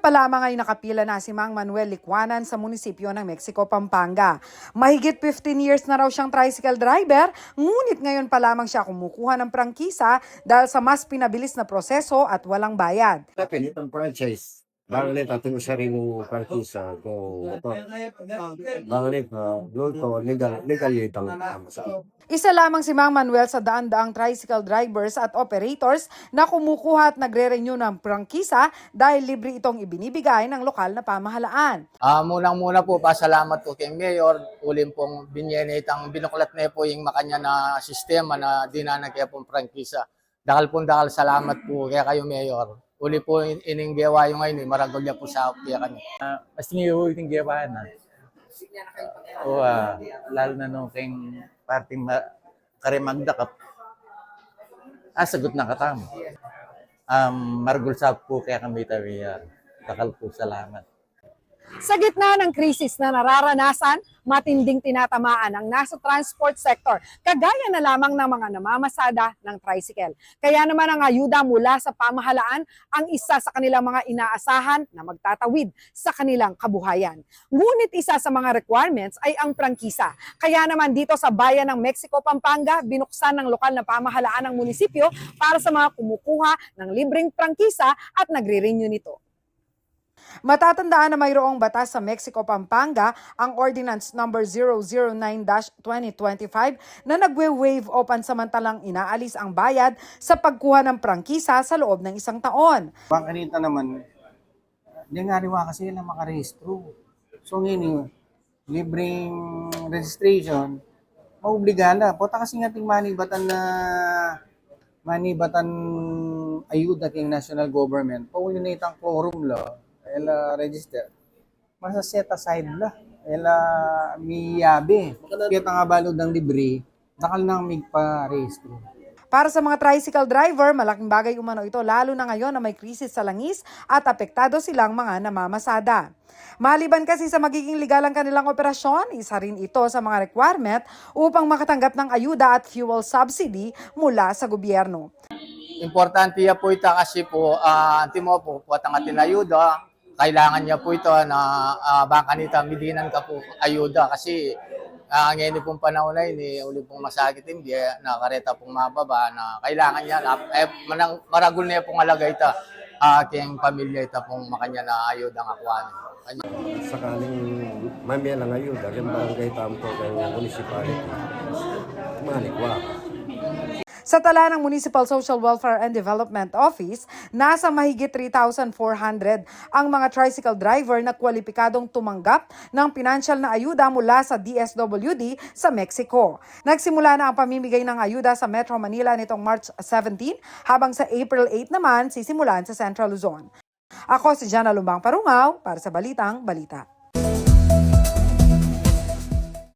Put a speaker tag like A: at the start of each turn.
A: pa lamang ay nakapila na si Mang Manuel Licuanan sa munisipyo ng Mexico, Pampanga. Mahigit 15 years na raw siyang tricycle driver, ngunit ngayon pa lamang siya kumukuha ng prangkisa dahil sa mas pinabilis na proseso at walang bayad.
B: Tapi itong franchise, banglit ating sarili prangkisa kung ito, banglit luto, legal itang sa.
A: Isa lamang si Mang Manuel sa daan-daang tricycle drivers at operators na kumukuha at nagre-renew ng prangkisa dahil libre itong ibinibigay ng lokal na pamahalaan.
C: Munang-muna po, pasalamat po kay Mayor. Ulim pong binyenitang binuklat na po yung makanya na sistema na dinanagya pong prangkisa. Dakal salamat po kaya kayo, Mayor. Uli po ininggawa yung ngayon, maragulya po sa kaya kami.
D: Mas tingin ininggawa na. Lalo na nung kayong parting karimagdakap. Sagot na katamo. Maragul sa po kaya kami tawiyan. Dakal po salamat.
E: Sa gitna ng krisis na nararanasan, matinding tinatamaan ang nasa transport sector, kagaya na lamang ng mga namamasada ng tricycle. Kaya naman ang ayuda mula sa pamahalaan ang isa sa kanilang mga inaasahan na magtatawid sa kanilang kabuhayan. Ngunit isa sa mga requirements ay ang prangkisa. Kaya naman dito sa bayan ng Mexico, Pampanga, binuksan ng lokal na pamahalaan ng munisipyo para sa mga kumukuha ng libreng prangkisa at nagre-renew nito.
A: Matatandaan na mayroong batas sa Mexico, Pampanga, ang Ordinance Number 009-2025 na nagwe-waive o pansamantalang inaalis ang bayad sa pagkuha ng prangkisa sa loob ng isang taon.
F: Bangkanita naman, di nga riwa kasi na makarehistro. So ngayon, libreng registration, maobligala. Pota kasi nga ting manibatan ayuda king national government, paulinit ang quorum law, ela register. Masa set aside la, ela miyabe. Kita nga balod ng libre, dakal nang migpa-rehistro.
A: Para sa mga tricycle driver, malaking bagay umano ito lalo na ngayon na may krisis sa langis at apektado silang mga namamasada. Maliban kasi sa magiging legal ang kanilang operasyon, isa rin ito sa mga requirement upang makatanggap ng ayuda at fuel subsidy mula sa gobyerno.
C: Importante ya po ito kasi po, antimo po, ang ating ayuda, kailangan niya po ito na baka nita midinan ka po ayuda kasi ngayon pong panahon na yun, uli pong masakit hindi, nakareta pong mababa na kailangan niya, maragul niya pong alaga ito, aking pamilya ito pong makanya na ayuda ng akuan.
B: Sakaling mamaya lang ayuda, yung barangay tampo ng municipality, malikwa.
A: Sa tala ng Municipal Social Welfare and Development Office, nasa mahigit 3,400 ang mga tricycle driver na kwalipikadong tumanggap ng financial na ayuda mula sa DSWD sa Mexico. Nagsimula na ang pamimigay ng ayuda sa Metro Manila nitong March 17, habang sa April 8 naman sisimulan sa Central Luzon. Ako si Jana Lumbang Parungaw para sa Balitang Balita.